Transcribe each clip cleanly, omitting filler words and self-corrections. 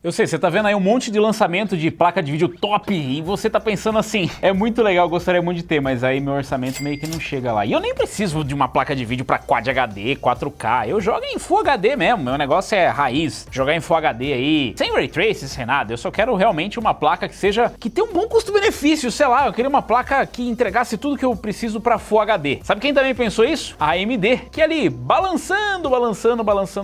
Eu sei, você tá vendo aí um monte de lançamento de placa de vídeo top e você tá pensando assim, é muito legal, gostaria muito de ter, mas aí meu orçamento meio que não chega lá. E eu nem preciso de uma placa de vídeo pra Quad HD, 4K, eu jogo em Full HD mesmo, meu negócio é raiz, jogar em Full HD aí, sem Ray Tracing, sem nada, eu só quero realmente uma placa que tenha um bom custo-benefício, sei lá, eu queria uma placa que entregasse tudo que eu preciso pra Full HD. Sabe quem também pensou isso? A AMD, que ali, balançando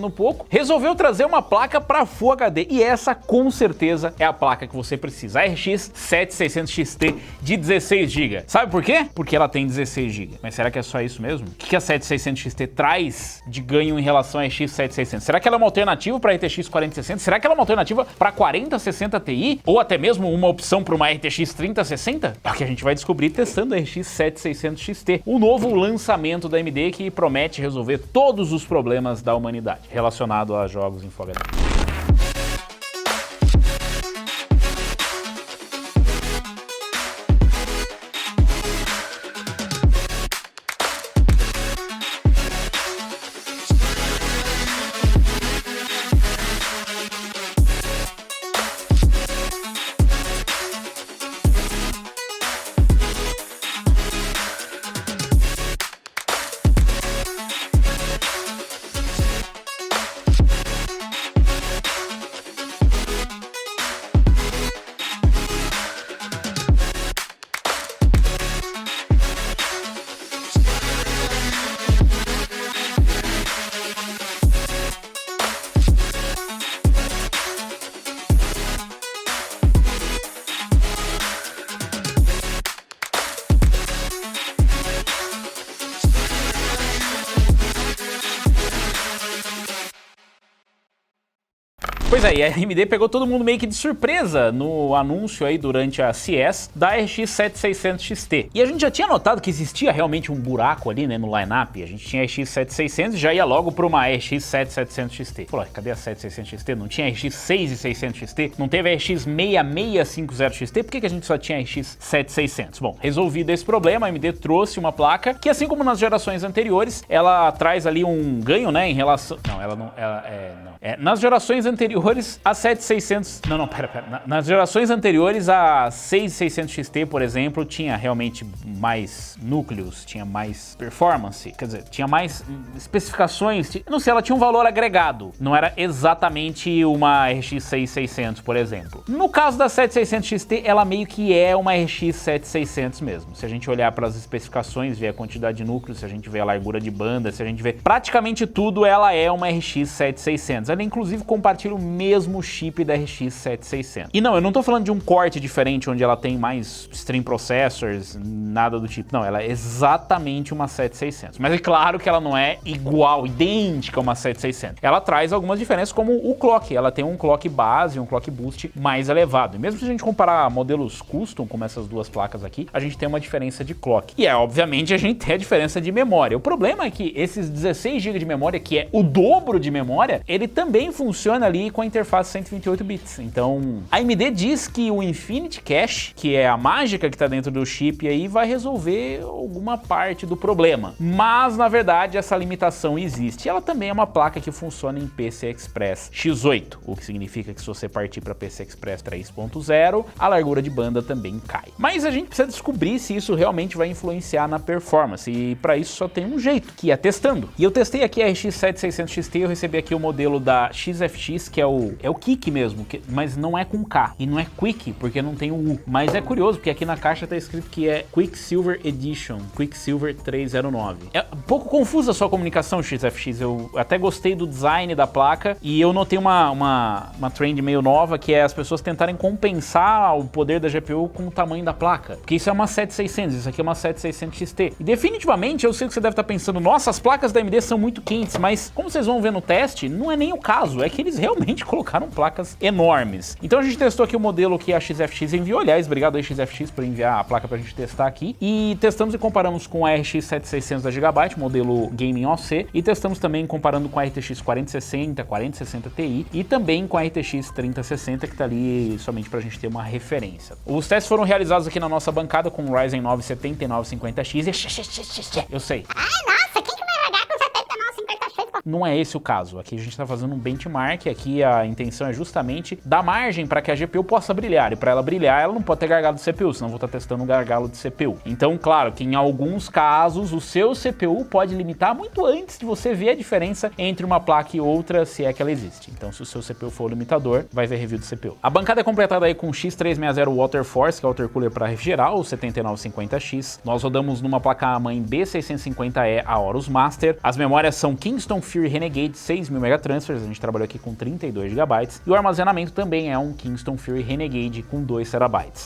um pouco, resolveu trazer uma placa pra Full HD, e essa com certeza é a placa que você precisa, a RX 7600 XT de 16 GB. Sabe por quê? Porque ela tem 16 GB. Mas será que é só isso mesmo? O que a 7600 XT traz de ganho em relação à RX 7600? Será que ela é uma alternativa para a RTX 4060? Será que ela é uma alternativa para 4060 Ti? Ou até mesmo uma opção para uma RTX 3060? É o que a gente vai descobrir testando a RX 7600 XT, o novo lançamento da AMD que promete resolver todos os problemas da humanidade relacionado a jogos em Full HD. Pois é, e a AMD pegou todo mundo meio que de surpresa no anúncio aí durante a CES da RX 7600 XT. E a gente já tinha notado que existia realmente um buraco ali, né, no line-up. A gente tinha a RX 7600 e já ia logo para uma RX 7700 XT. Falou, cadê a 7600 XT? Não tinha a RX 6600 XT? Não teve a RX 6650 XT? Por que a gente só tinha a RX 7600? Bom, resolvido esse problema, a AMD trouxe uma placa que, assim como nas gerações anteriores, ela traz ali um ganho, né, em relação... Não, ela não... nas gerações anteriores, a 7600... Pera. Nas gerações anteriores, a 6600 XT, por exemplo, tinha realmente mais núcleos, tinha mais performance, quer dizer, tinha mais especificações, não sei, ela tinha um valor agregado, não era exatamente uma RX 6600, por exemplo. No caso da 7600 XT, ela meio que é uma RX 7600 mesmo. Se a gente olhar para as especificações, ver a quantidade de núcleos, se a gente ver a largura de banda, se a gente ver praticamente tudo, ela é uma RX 7600. Ela inclusive compartilha o mesmo chip da RX 7600. E não, eu não tô falando de um corte diferente onde ela tem mais stream processors, nada do tipo. Não, ela é exatamente uma 7600. Mas é claro que ela não é igual, idêntica a uma 7600. Ela traz algumas diferenças como o clock. Ela tem um clock base, um clock boost mais elevado. E mesmo se a gente comparar modelos custom, como essas duas placas aqui, a gente tem uma diferença de clock. E obviamente, a gente tem a diferença de memória. O problema é que esses 16 GB de memória, que é o dobro de memória, ele também funciona ali com a interface 128 bits. Então, a AMD diz que o Infinity Cache, que é a mágica que está dentro do chip aí, vai resolver alguma parte do problema. Mas, na verdade, essa limitação existe. Ela também é uma placa que funciona em PCI Express X8, o que significa que se você partir para PCI Express 3.0, a largura de banda também cai. Mas a gente precisa descobrir se isso realmente vai influenciar na performance, e para isso só tem um jeito, que é testando. E eu testei aqui a RX 7600 XT, eu recebi aqui o modelo da XFX, que é o Quick mesmo, mas não é com K, e não é Quick, porque não tem o U. Mas é curioso, porque aqui na caixa tá escrito que é Quicksilver Edition, Quicksilver 309. É um pouco confusa a sua comunicação, XFX, eu até gostei do design da placa, e eu notei uma trend meio nova, que é as pessoas tentarem compensar o poder da GPU com o tamanho da placa, porque isso é uma 7600, isso aqui é uma 7600 XT. E definitivamente, eu sei que você deve estar pensando, nossa, as placas da AMD são muito quentes, mas como vocês vão ver no teste, não é nem o caso, é que eles realmente colocaram placas enormes. Então a gente testou aqui o modelo que a XFX enviou, aliás, obrigado aí XFX por enviar a placa pra gente testar aqui, e testamos e comparamos com a RX 7600 da Gigabyte, modelo Gaming OC, e testamos também comparando com a RTX 4060, 4060 Ti, e também com a RTX 3060, que tá ali somente pra gente ter uma referência. Os testes foram realizados aqui na nossa bancada com o Ryzen 9 7950X, eu sei. Ai, nossa, quem que vai jogar com 7950X, pô? não é esse o caso. Aqui a gente está fazendo um benchmark, aqui a intenção é justamente dar margem para que a GPU possa brilhar, e para ela brilhar ela não pode ter gargalo de CPU, senão eu vou estar testando um gargalo de CPU. Então, claro que em alguns casos o seu CPU pode limitar muito antes de você ver a diferença entre uma placa e outra, se é que ela existe. Então, se o seu CPU for o limitador, vai ver review do CPU. A bancada é completada aí com X360 Water Force, que é o water cooler para refrigerar, o 7950X. Nós rodamos numa placa-mãe B650E Aorus Master. As memórias são Kingston Fury Renegade 6000 MT, a gente trabalhou aqui com 32 GB. E o armazenamento também é um Kingston Fury Renegade com 2 TB.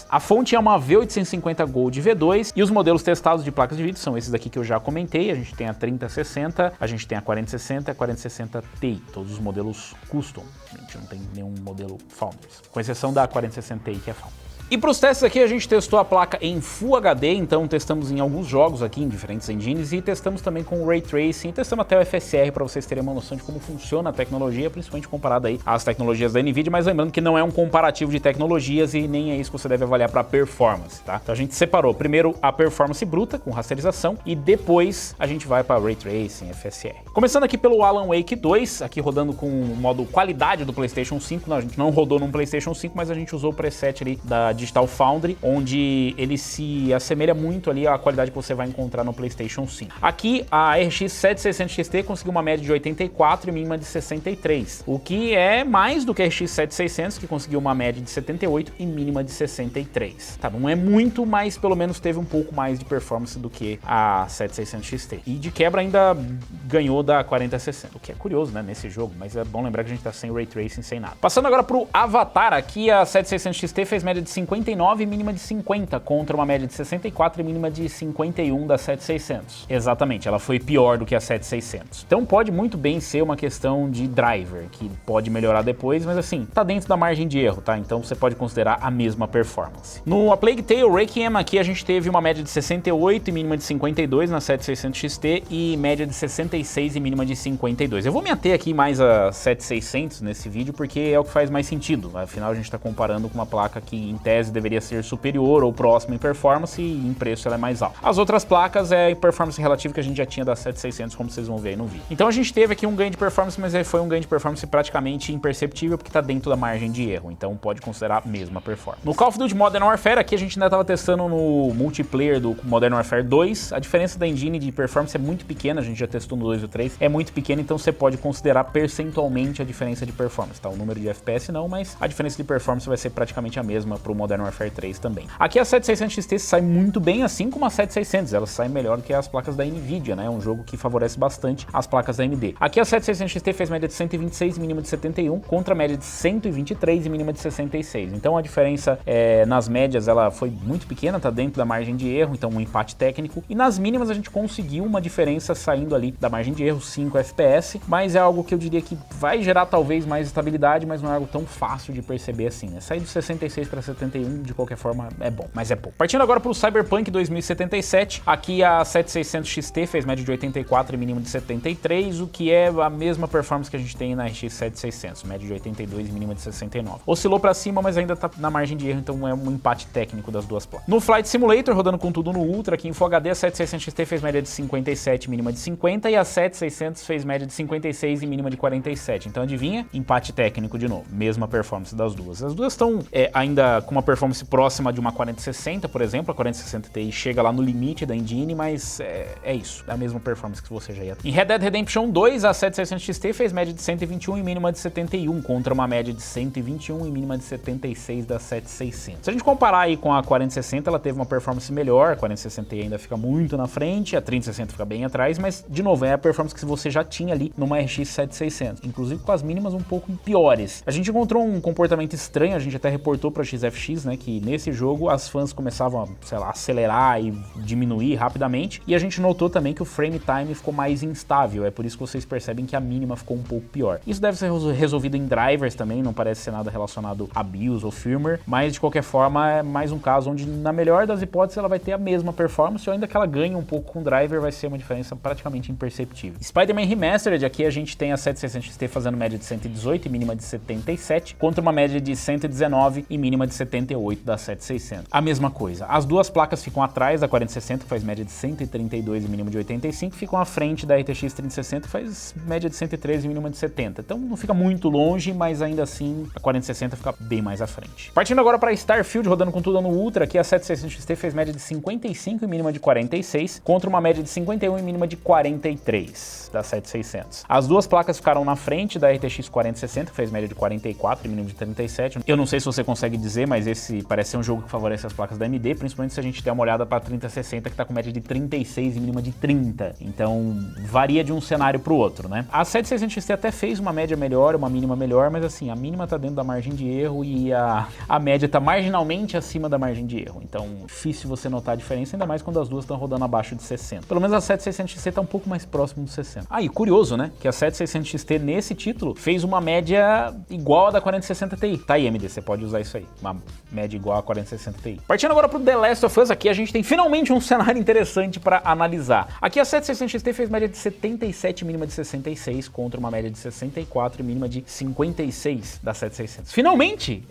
A fonte é uma V850 Gold V2 e os modelos testados de placas de vídeo são esses aqui que eu já comentei. A gente tem a 3060, a gente tem a 4060 e a 4060 Ti, todos os modelos custom. A gente não tem nenhum modelo Founders, com exceção da 4060 Ti que é Founders. E para os testes aqui a gente testou a placa em Full HD, então testamos em alguns jogos aqui, em diferentes engines, e testamos também com Ray Tracing, testamos até o FSR para vocês terem uma noção de como funciona a tecnologia, principalmente comparada aí às tecnologias da NVIDIA, mas lembrando que não é um comparativo de tecnologias e nem é isso que você deve avaliar para performance, tá? Então a gente separou primeiro a performance bruta, com rasterização, e depois a gente vai para Ray Tracing, FSR. Começando aqui pelo Alan Wake 2, aqui rodando com o modo qualidade do PlayStation 5, não, a gente não rodou num PlayStation 5, mas a gente usou o preset ali da Digital Foundry, onde ele se assemelha muito ali à qualidade que você vai encontrar no PlayStation 5. Aqui a RX 7600 XT conseguiu uma média de 84 e mínima de 63, o que é mais do que a RX 7600, que conseguiu uma média de 78 e mínima de 63. Tá, não é muito, mas pelo menos teve um pouco mais de performance do que a 7600 XT. E de quebra ainda ganhou da 4060, o que é curioso, né, nesse jogo, mas é bom lembrar que a gente tá sem Ray Tracing, sem nada. Passando agora pro Avatar, aqui a 7600 XT fez média de 59 e mínima de 50, contra uma média de 64 e mínima de 51 da 7600. Exatamente, ela foi pior do que a 7600. Então pode muito bem ser uma questão de driver, que pode melhorar depois, mas assim, tá dentro da margem de erro, tá? Então você pode considerar a mesma performance. No A Plague Tale Requiem aqui a gente teve uma média de 68 e mínima de 52 na 7600 XT e média de 66 e mínima de 52. Eu vou me ater aqui mais a 7600 nesse vídeo porque é o que faz mais sentido. Afinal a gente tá comparando com uma placa que em tese deveria ser superior ou próximo em performance e em preço ela é mais alta. As outras placas é performance relativa que a gente já tinha da 7600, como vocês vão ver aí no vídeo. Então a gente teve aqui um ganho de performance, mas foi um ganho de performance praticamente imperceptível porque tá dentro da margem de erro, então pode considerar a mesma performance. No Call of Duty Modern Warfare, aqui a gente ainda estava testando no multiplayer do Modern Warfare 2, a diferença da engine de performance é muito pequena, a gente já testou no 2 e 3, é muito pequena, então você pode considerar percentualmente a diferença de performance, tá? O número de FPS não, mas a diferença de performance vai ser praticamente a mesma pro Modern Warfare 3 também. Aqui a 7600 XT sai muito bem, assim como a 7600, ela sai melhor do que as placas da NVIDIA, né? É um jogo que favorece bastante as placas da AMD. Aqui a 7600 XT fez média de 126 e mínima de 71, contra a média de 123 e mínima de 66. Então a diferença nas médias ela foi muito pequena, tá dentro da margem de erro, então um empate técnico. E nas mínimas a gente conseguiu uma diferença saindo ali da margem de erro, 5 FPS, mas é algo que eu diria que vai gerar talvez mais estabilidade, mas não é algo tão fácil de perceber assim, né? Sair do 66 para 71 de qualquer forma é bom, mas é pouco. Partindo agora para o Cyberpunk 2077, aqui a 7600 XT fez média de 84 e mínima de 73, o que é a mesma performance que a gente tem na RX 7600, média de 82 e mínima de 69. Oscilou para cima, mas ainda tá na margem de erro, então é um empate técnico das duas placas. No Flight Simulator, rodando com tudo no Ultra, aqui em Full HD, a 7600 XT fez média de 57 e mínima de 50 e a 7600 fez média de 56 e mínima de 47. Então adivinha? Empate técnico de novo, mesma performance das duas. As duas estão ainda com uma performance próxima de uma 4060, por exemplo, a 4060 Ti chega lá no limite da engine, mas é isso, é a mesma performance que você já ia ter. Em Red Dead Redemption 2, a 7600 XT fez média de 121 e mínima de 71, contra uma média de 121 e mínima de 76 da 7600. Se a gente comparar aí com a 4060, ela teve uma performance melhor, a 4060 Ti ainda fica muito na frente, a 3060 fica bem atrás, mas, de novo, é a performance que você já tinha ali numa RX 7600, inclusive com as mínimas um pouco piores. A gente encontrou um comportamento estranho, a gente até reportou pra XFX, né, que nesse jogo as fãs começavam a, sei lá, acelerar e diminuir rapidamente, e a gente notou também que o frame time ficou mais instável, é por isso que vocês percebem que a mínima ficou um pouco pior. Isso deve ser resolvido em drivers também, não parece ser nada relacionado a BIOS ou firmware, mas de qualquer forma é mais um caso onde, na melhor das hipóteses, ela vai ter a mesma performance, ou ainda que ela ganhe um pouco com o driver, vai ser uma diferença praticamente imperceptível. Spider-Man Remastered, aqui a gente tem a 7600 XT fazendo média de 118 e mínima de 77, contra uma média de 119 e mínima de 70 78 da 7600. A mesma coisa, as duas placas ficam atrás da 4060, que faz média de 132 e mínima de 85, ficam à frente da RTX 3060, que faz média de 113 e mínima de 70. Então não fica muito longe, mas ainda assim a 4060 fica bem mais à frente. Partindo agora para Starfield, rodando com tudo no Ultra, aqui a 7600 XT fez média de 55 e mínima de 46, contra uma média de 51 e mínima de 43 da 7600. As duas placas ficaram na frente da RTX 4060, que fez média de 44 e mínima de 37. Eu não sei se você consegue dizer, mas esse parece ser um jogo que favorece as placas da AMD, principalmente se a gente der uma olhada para 3060, que tá com média de 36 e mínima de 30. Então varia de um cenário para o outro, né? A 7600 XT até fez uma média melhor, uma mínima melhor, mas assim, a mínima tá dentro da margem de erro e a média tá marginalmente acima da margem de erro. Então difícil você notar a diferença, ainda mais quando as duas estão rodando abaixo de 60. Pelo menos a 7600 XT tá um pouco mais próximo dos 60. Ah, e curioso, né? Que a 7600 XT nesse título fez uma média igual a da 4060 Ti. Tá aí, AMD, você pode usar isso aí. Uma média igual a 4060 Ti. Partindo agora pro The Last of Us, aqui a gente tem finalmente um cenário interessante para analisar. Aqui a 7600 XT fez média de 77 mínima de 66 contra uma média de 64 e mínima de 56 da 7600. Finalmente!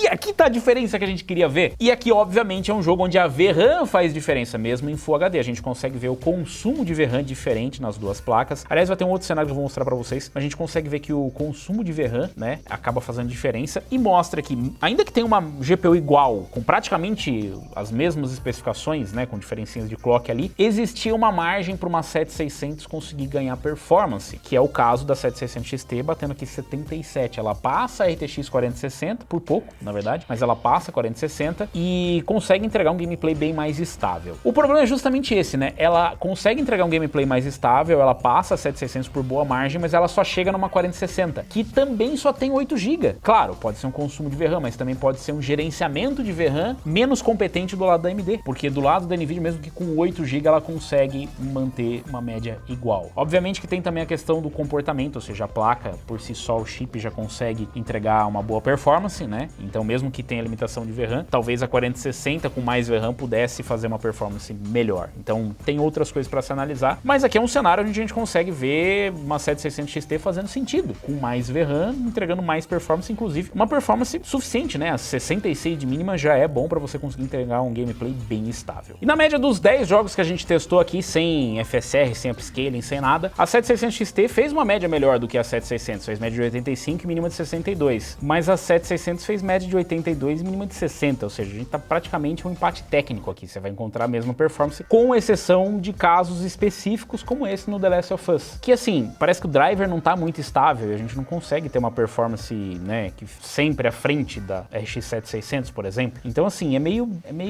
Aqui tá a diferença que a gente queria ver. E aqui, obviamente, é um jogo onde a VRAM faz diferença mesmo em Full HD. A gente consegue ver o consumo de VRAM diferente nas duas placas. Aliás, vai ter um outro cenário que eu vou mostrar para vocês. A gente consegue ver que o consumo de VRAM, né, acaba fazendo diferença e mostra que, ainda que tenha uma GPU igual, com praticamente as mesmas especificações, né, com diferencinhas de clock ali, existia uma margem para uma 7600 conseguir ganhar performance, que é o caso da 7600 XT, batendo aqui 77. Ela passa a RTX 4060, por pouco, na verdade, mas ela passa a 4060 e consegue entregar um gameplay bem mais estável. O problema é justamente esse, né? Ela consegue entregar um gameplay mais estável, ela passa a 7600 por boa margem, mas ela só chega numa 4060, que também só tem 8 GB. Claro, pode ser um consumo de VRAM, mas também pode ser um gerenciamento de VRAM menos competente do lado da AMD, porque do lado da NVIDIA, mesmo que com 8 GB, ela consegue manter uma média igual. Obviamente que tem também a questão do comportamento, ou seja, a placa, por si só, o chip já consegue entregar uma boa performance, né? Então, mesmo que tenha limitação de VRAM, talvez a 4060 com mais VRAM pudesse fazer uma performance melhor. Então, tem outras coisas para se analisar, mas aqui é um cenário onde a gente consegue ver uma 7600 XT fazendo sentido, com mais VRAM, entregando mais performance, inclusive uma performance suficiente, né? A 66 de mínima já é bom para você conseguir entregar um gameplay bem estável. E na média dos 10 jogos que a gente testou aqui, sem FSR, sem upscaling, sem nada, a 7600 XT fez uma média melhor do que a 7600, fez média de 85 e mínima de 62, mas a 7600 fez média de 82 e mínima de 60, ou seja, a gente tá praticamente um empate técnico aqui, você vai encontrar a mesma performance, com exceção de casos específicos como esse no The Last of Us, que assim, parece que o driver não tá muito estável e a gente não consegue ter uma performance, né, que sempre à frente da RX 7600, por exemplo. Então assim, é meio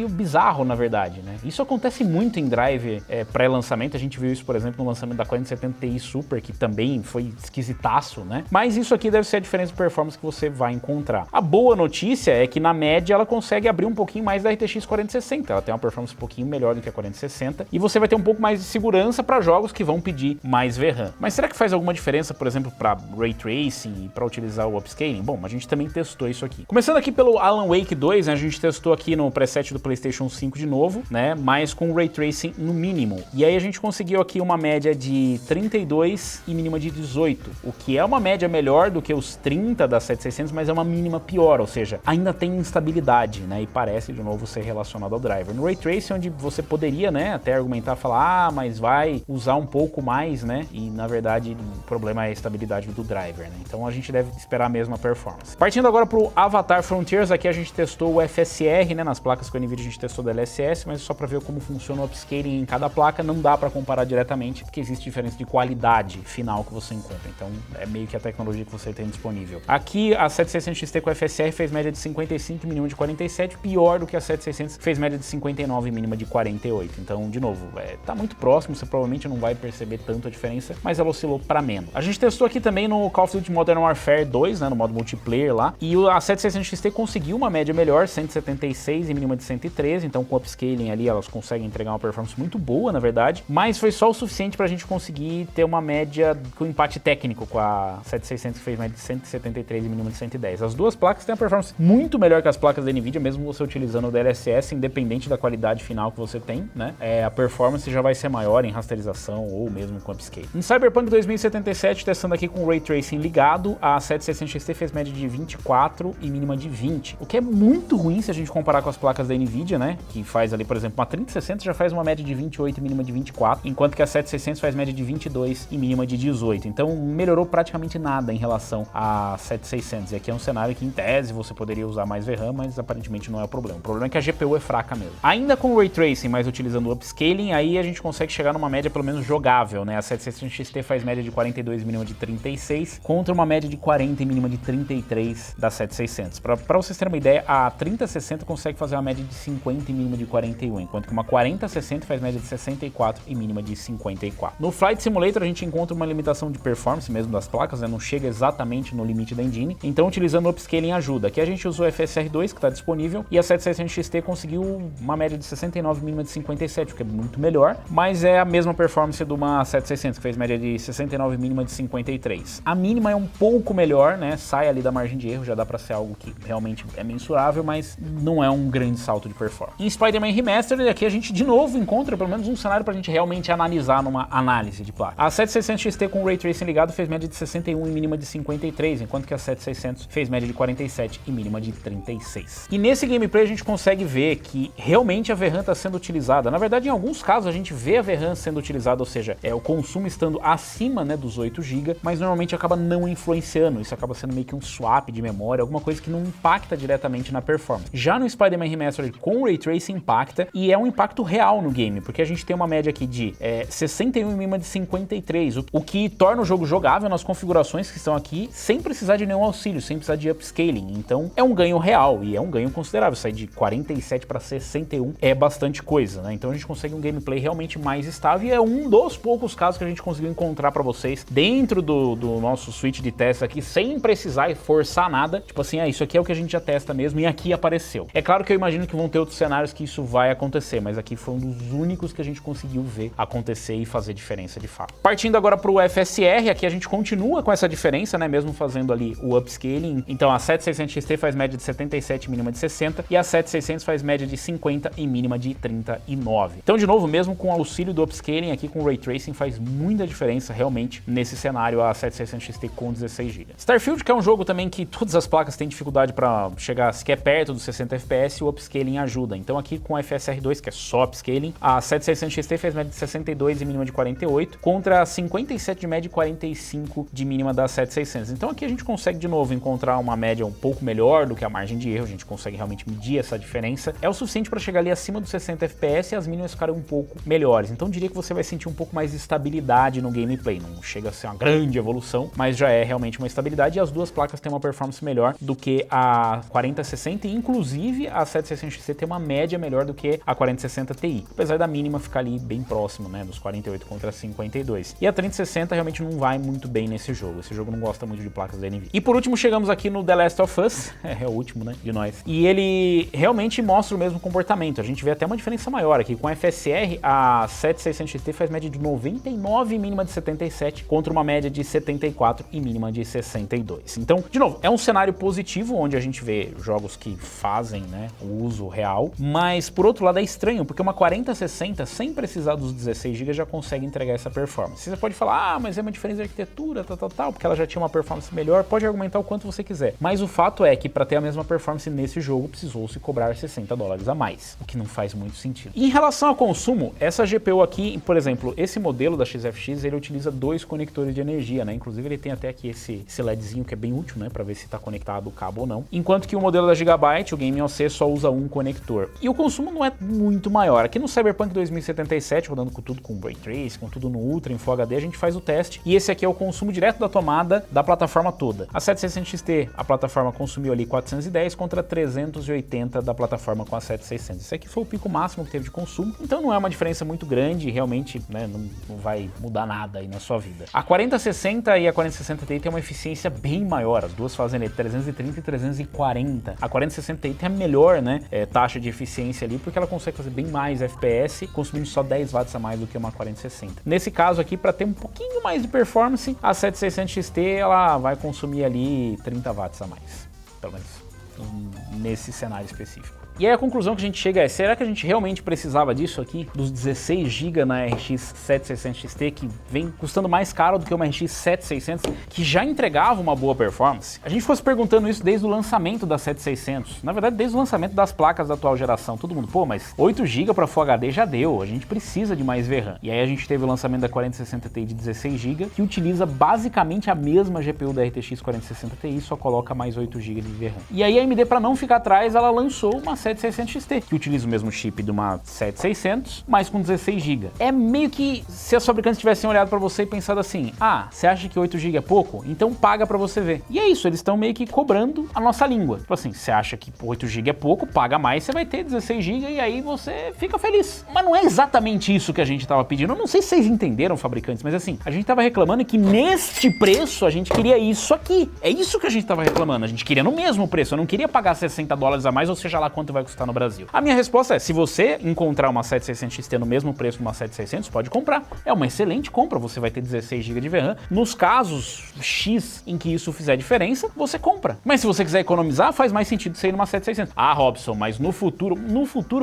bizarro, na verdade, né? Isso acontece muito em drive pré-lançamento, a gente viu isso, por exemplo, no lançamento da 4070 Ti Super, que também foi esquisitaço, né? Mas isso aqui deve ser a diferença de performance que você vai encontrar. A boa notícia é que na média ela consegue abrir um pouquinho mais da RTX 4060, ela tem uma performance um pouquinho melhor do que a 4060 e você vai ter um pouco mais de segurança para jogos que vão pedir mais VRAM. Mas será que faz alguma diferença, por exemplo, para Ray Tracing e para utilizar o upscaling? Bom, a gente também testou isso aqui. Começando aqui pelo Alan Wake 2, né, a gente testou aqui no preset do PlayStation 5 de novo, né, mas com Ray Tracing no mínimo. E aí a gente conseguiu aqui uma média de 32 e mínima de 18, o que é uma média melhor do que os 30 da 7600, mas é uma mínima pior, ou seja, ainda tem instabilidade, né, e parece de novo ser relacionado ao driver. No Ray Tracing, onde você poderia, né, até argumentar, falar, mas vai usar um pouco mais, né, e na verdade o problema é a estabilidade do driver, né, então a gente deve esperar a mesma performance. Partindo agora pro Avatar Frontiers, aqui a gente testou o FSR, né, nas placas com a NVIDIA a gente testou da DLSS, mas só para ver como funciona o upscaling em cada placa, não dá para comparar diretamente, porque existe diferença de qualidade final que você encontra, então é meio que a tecnologia que você tem disponível. Aqui a 7600 XT com FSR fez média de 55 e mínima de 47, pior do que a 7600 que fez média de 59 e mínima de 48, então de novo, tá muito próximo, você provavelmente não vai perceber tanto a diferença, mas ela oscilou para menos. A gente testou aqui também no Call of Duty Modern Warfare 2, né, no modo multiplayer lá, e a 7600 XT conseguiu uma média melhor, 176 e mínima de 113, então com upscaling ali elas conseguem entregar uma performance muito boa, na verdade, mas foi só o suficiente pra gente conseguir ter uma média com empate técnico com a 7600 que fez média de 173 e mínima de 110. As duas placas têm uma performance muito melhor que as placas da NVIDIA, mesmo você utilizando o DLSS, independente da qualidade final que você tem, né? A performance já vai ser maior em rasterização ou mesmo com upscaling. Em Cyberpunk 2077, testando aqui com o Ray Tracing ligado, a 7600 XT fez média de 24 e mínima de 20, o que é muito ruim se a gente comparar com as placas da Nvidia, né? Que faz ali, por exemplo, uma 3060 já faz uma média de 28 e mínima de 24, enquanto que a 7600 faz média de 22 e mínima de 18. Então melhorou praticamente nada em relação a 7600. E aqui é um cenário que, em tese, você poderia usar mais VRAM, mas aparentemente não é o problema. O problema é que a GPU é fraca mesmo. Ainda com o Ray Tracing, mas utilizando o Upscaling, aí a gente consegue chegar numa média pelo menos jogável, né? A 7600 XT faz média de 42 e mínima de 36, contra uma média de 40 e mínima de 33 da 7600. Para vocês terem uma ideia, a 3060 consegue fazer uma média de 50 e mínima de 41, enquanto que uma 4060 faz média de 64 e mínima de 54. No Flight Simulator a gente encontra uma limitação de performance mesmo das placas, né? Não chega exatamente no limite da engine, então utilizando o Upscaling ajuda. Aqui a gente usou o FSR2 que está disponível e a 7600 XT conseguiu uma média de 69 e mínima de 57, o que é muito melhor, mas é a mesma performance de uma 7600 que fez média de 69 e mínima de 53. A mínima é um pouco melhor, né? Sai ali da margem de erro, já dá para ser algo que realmente é mensurável, mas não é um grande salto de performance. Em Spider-Man Remastered, aqui a gente de novo encontra pelo menos um cenário pra gente realmente analisar numa análise de placa. A 7600 XT com o Ray Tracing ligado fez média de 61 e mínima de 53, enquanto que a 7600 fez média de 47 e mínima de 36. E nesse gameplay a gente consegue ver que realmente a VRAM está sendo utilizada. Na verdade, em alguns casos a gente vê a VRAM sendo utilizada, ou seja, o consumo estando acima, né, dos 8 GB, mas normalmente acaba não influenciando. Isso acaba sendo meio que um swap de memória, alguma coisa que não impacta diretamente na performance. Já no Spider-Man Remastered com o Ray Tracing impacta, e é um impacto real no game, porque a gente tem uma média aqui de 61 e mínima de 53, o que torna o jogo jogável nas configurações que estão aqui, sem precisar de nenhum auxílio, sem precisar de upscaling. Então é um ganho real, e é um ganho considerável. Sair de 47 para 61 é bastante coisa, né? Então a gente consegue um gameplay realmente mais estável, e é um dos poucos casos que a gente conseguiu encontrar para vocês dentro do nosso suite de testes aqui, sem precisar forçar nada. Tipo assim, isso aqui é o que a gente já testa mesmo, e aqui apareceu. É claro que eu imagino que vão ter outros cenários que isso vai acontecer, mas aqui foi um dos únicos que a gente conseguiu ver acontecer e fazer diferença de fato. Partindo agora para o FSR, aqui a gente continua com essa diferença, né? Mesmo fazendo ali o upscaling. Então a 7600 XT faz média de 77 mínima de 60 e a 7600 faz média de 50 e mínima de 39. Então, de novo, mesmo com o auxílio do upscaling aqui com o Ray Tracing, faz muita diferença realmente nesse cenário a 7600 XT com 16 GB. Starfield, que é um jogo também que todas as placas têm dificuldade para chegar sequer perto dos 60 FPS, e o upscaling ajuda. Então aqui com a FSR2, que é só upscaling, a 7600 XT fez média de 62 e mínima de 48, contra 57 de média e 45 de mínima da 7600. Então aqui a gente consegue de novo encontrar uma média um pouco melhor do que a margem de erro, a gente consegue realmente medir essa diferença. É o suficiente para chegar ali acima dos 60 FPS e as mínimas ficarem um pouco melhores. Então diria que você vai sentir um pouco mais de estabilidade no gameplay. Não chega a ser uma grande evolução, mas já é realmente uma estabilidade, e as duas placas têm uma performance melhor do que a 4060, e inclusive a 7600 XT tem uma média melhor do que a 4060 Ti, apesar da mínima ficar ali bem próximo, né, dos 48 contra 52. E a 3060 realmente não vai muito bem nesse jogo. Esse jogo não gosta muito de placas da Nvidia. E por último chegamos aqui no The Last of Us, é o último, né, de nós. E ele realmente mostra o mesmo comportamento. A gente vê até uma diferença maior aqui. Com a FSR, a 7600 XT faz média de 99 e mínima de 77, contra uma média de 74 e mínima de 62. Então, de novo, é um cenário positivo, onde a gente vê jogos que fazem, né, o uso real, mas por outro lado é estranho, porque uma 4060, sem precisar dos 16 GB, já consegue entregar essa performance. Você pode falar, mas é uma diferença de arquitetura, tal, porque ela já tinha uma performance melhor, pode argumentar o quanto você quiser. Mas o fato é que para ter a mesma performance nesse jogo, precisou se cobrar $60 a mais, o que não faz muito sentido. E em relação ao consumo, essa GPU aqui, por exemplo, esse modelo da XFX, ele utiliza 2 conectores de energia, né? Inclusive ele tem até aqui esse LEDzinho que é bem útil, né, para ver se está conectado o cabo ou não. Enquanto que o modelo da Gigabyte, o Game OC, só usa um conector. E o consumo não é muito maior. Aqui no Cyberpunk 2077, rodando com tudo com Ray Trace, com tudo no Ultra, em Full HD, a gente faz o teste, e esse aqui é o consumo direto da tomada da plataforma toda. A 7600 XT, a plataforma consumiu ali 410 contra 380 da plataforma com a 7600. Esse aqui foi o pico máximo que teve de consumo, então não é uma diferença muito grande, realmente, né, não vai mudar nada aí na sua vida. A 4060 e a 4060 Ti tem uma eficiência bem maior, as duas fazem ali 330 e 340. A 4060 Ti tem a melhor, né, taxa de eficiência ali, porque ela consegue fazer bem mais FPS, consumindo só 10 watts a mais do que uma 4060. Nesse caso aqui, para ter um pouquinho mais de performance, a 7600 XT ela vai consumir ali 30 watts a mais, pelo menos nesse cenário específico. E aí a conclusão que a gente chega é, será que a gente realmente precisava disso aqui? Dos 16 GB na RX 7600 XT, que vem custando mais caro do que uma RX 7600, que já entregava uma boa performance? A gente ficou se perguntando isso desde o lançamento da 7600. Na verdade, desde o lançamento das placas da atual geração. Todo mundo, pô, mas 8 GB para Full HD já deu, a gente precisa de mais VRAM. E aí a gente teve o lançamento da 4060 Ti de 16 GB, que utiliza basicamente a mesma GPU da RTX 4060 Ti, só coloca mais 8 GB de VRAM. E aí a AMD, para não ficar atrás, ela lançou uma 7600 XT, que utiliza o mesmo chip de uma 7600, mas com 16 GB. É meio que se as fabricantes tivessem olhado para você e pensado assim, ah, você acha que 8 GB é pouco? Então paga para você ver. E é isso, eles estão meio que cobrando a nossa língua. Tipo assim, você acha que 8 GB é pouco, paga mais, você vai ter 16 GB e aí você fica feliz. Mas não é exatamente isso que a gente tava pedindo. Eu não sei se vocês entenderam, fabricantes, mas assim, a gente tava reclamando que neste preço a gente queria isso aqui. É isso que a gente tava reclamando. A gente queria no mesmo preço. Eu não queria pagar $60 a mais, ou seja lá quanto vai custar no Brasil. A minha resposta é, se você encontrar uma 7600 XT no mesmo preço que uma 7600, pode comprar. É uma excelente compra, você vai ter 16 GB de VRAM. Nos casos X em que isso fizer diferença, você compra. Mas se você quiser economizar, faz mais sentido você ir numa 7600. Ah, Robson, mas no futuro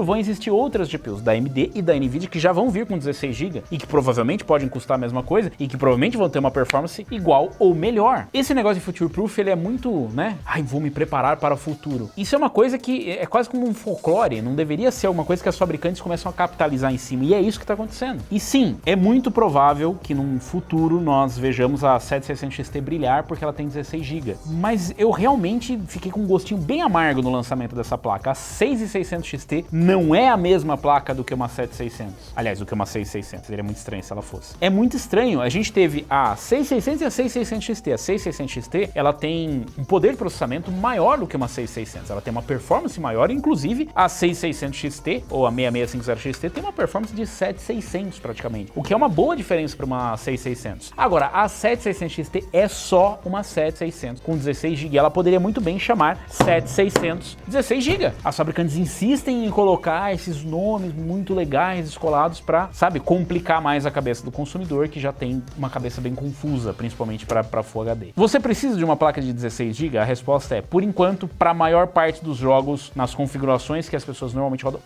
vão existir outras GPUs da AMD e da NVIDIA que já vão vir com 16 GB e que provavelmente podem custar a mesma coisa e que provavelmente vão ter uma performance igual ou melhor. Esse negócio de future proof, ele é muito, né? Ai, vou me preparar para o futuro. Isso é uma coisa que é quase como um folclore, não deveria ser uma coisa que as fabricantes começam a capitalizar em cima, e é isso que está acontecendo. E sim, é muito provável que num futuro nós vejamos a 7600 XT brilhar porque ela tem 16 GB. Mas eu realmente fiquei com um gostinho bem amargo no lançamento dessa placa. A 6600 XT não é a mesma placa do que uma 7600. Aliás, do que uma 6600. Seria muito estranho se ela fosse. É muito estranho. A gente teve a 6600 e a 6600 XT. A 6600 XT, ela tem um poder de processamento maior do que uma 6600. Ela tem uma performance maior. Inclusive, a 6600 XT, ou a 6650 XT, tem uma performance de 7600 praticamente. O que é uma boa diferença para uma 6600. Agora, a 7600 XT é só uma 7600 com 16 GB. Ela poderia muito bem chamar 7600 16 GB. As fabricantes insistem em colocar esses nomes muito legais, descolados, para, sabe, complicar mais a cabeça do consumidor, que já tem uma cabeça bem confusa, principalmente para Full HD. Você precisa de uma placa de 16 GB? A resposta é, por enquanto, para a maior parte dos jogos, nas configurações que as pessoas normalmente rodam,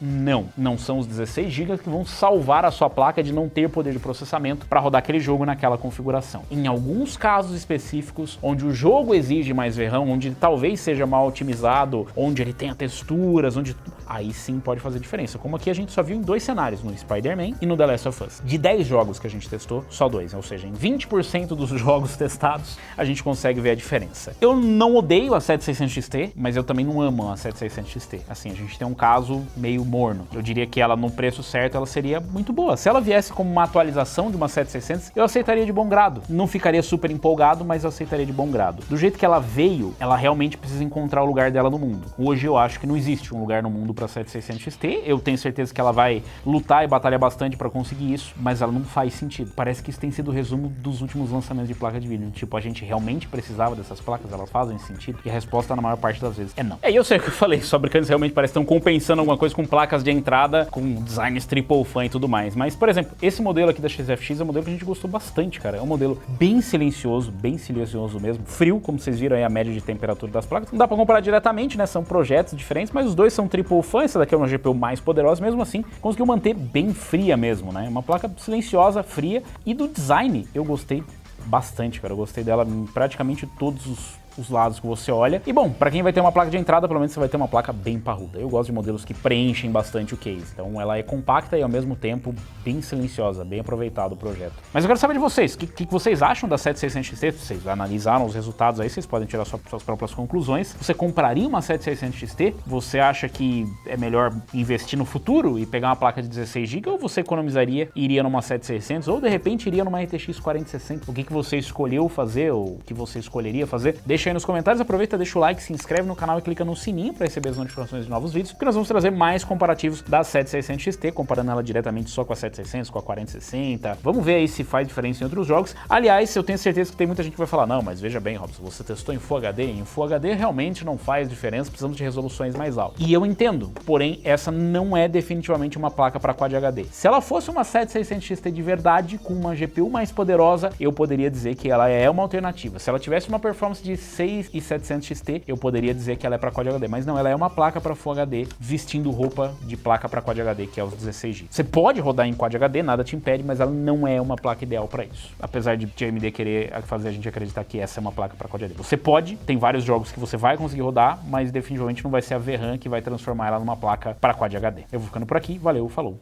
não são os 16 GB que vão salvar a sua placa de não ter poder de processamento para rodar aquele jogo naquela configuração. Em alguns casos específicos, onde o jogo exige mais VRAM, onde talvez seja mal otimizado, onde ele tenha texturas, onde... aí sim pode fazer diferença. Como aqui a gente só viu em 2 cenários, no Spider-Man e no The Last of Us. De 10 jogos que a gente testou, só 2, ou seja, em 20% dos jogos testados, a gente consegue ver a diferença. Eu não odeio a 7600 XT, mas eu também não amo a 7600 XT. Assim, a gente tem um caso meio morno. Eu diria que ela, no preço certo, ela seria muito boa. Se ela viesse como uma atualização de uma 7600, eu aceitaria de bom grado. Não ficaria super empolgado, mas eu aceitaria de bom grado. Do jeito que ela veio, ela realmente precisa encontrar o lugar dela no mundo. Hoje eu acho que não existe um lugar no mundo para 7600 XT. Eu tenho certeza que ela vai lutar e batalhar bastante para conseguir isso, mas ela não faz sentido. Parece que isso tem sido o resumo dos últimos lançamentos de placa de vídeo. Tipo, a gente realmente precisava dessas placas? Elas fazem sentido? E a resposta, na maior parte das vezes, é não. Eu sei o que eu falei. Os fabricantes realmente parecem que estão compensando alguma coisa com placas de entrada, com designs triple fan e tudo mais. Mas, por exemplo, esse modelo aqui da XFX é um modelo que a gente gostou bastante, cara. É um modelo bem silencioso mesmo. Frio, como vocês viram aí, a média de temperatura das placas. Não dá pra comparar diretamente, né? São projetos diferentes, mas os dois são triple fan. Essa daqui é uma GPU mais poderosa, mesmo assim, conseguiu manter bem fria mesmo, né? Uma placa silenciosa, fria. E do design, eu gostei bastante, cara. Eu gostei dela em praticamente todos os lados que você olha. E bom, para quem vai ter uma placa de entrada, pelo menos você vai ter uma placa bem parruda. Eu gosto de modelos que preenchem bastante o case. Então ela é compacta e ao mesmo tempo bem silenciosa, bem aproveitado o projeto. Mas eu quero saber de vocês, o que vocês acham da 7600 XT? Vocês analisaram os resultados aí, vocês podem tirar suas próprias conclusões. Você compraria uma 7600 XT? Você acha que é melhor investir no futuro e pegar uma placa de 16 GB, ou você economizaria e iria numa 7600, ou de repente iria numa RTX 4060? O que você escolheu fazer, ou o que você escolheria fazer? Deixa aí nos comentários, aproveita, deixa o like, se inscreve no canal e clica no sininho para receber as notificações de novos vídeos, porque nós vamos trazer mais comparativos da 7600 XT, comparando ela diretamente só com a 7600, com a 4060. Vamos ver aí se faz diferença em outros jogos. Aliás, eu tenho certeza que tem muita gente que vai falar, não, mas veja bem, Robson, você testou em Full HD? Em Full HD realmente não faz diferença, precisamos de resoluções mais altas. E eu entendo, porém, essa não é definitivamente uma placa para Quad HD. Se ela fosse uma 7600 XT de verdade, com uma GPU mais poderosa, eu poderia dizer que ela é uma alternativa. Se ela tivesse uma performance de 16700 XT, eu poderia dizer que ela é para Quad HD, mas não, ela é uma placa para Full HD vestindo roupa de placa para Quad HD, que é os 16 GB. Você pode rodar em Quad HD, nada te impede, mas ela não é uma placa ideal para isso. Apesar de AMD querer fazer a gente acreditar que essa é uma placa para Quad HD. Você pode, tem vários jogos que você vai conseguir rodar, mas definitivamente não vai ser a VRAM que vai transformar ela numa placa para Quad HD. Eu vou ficando por aqui, valeu, falou!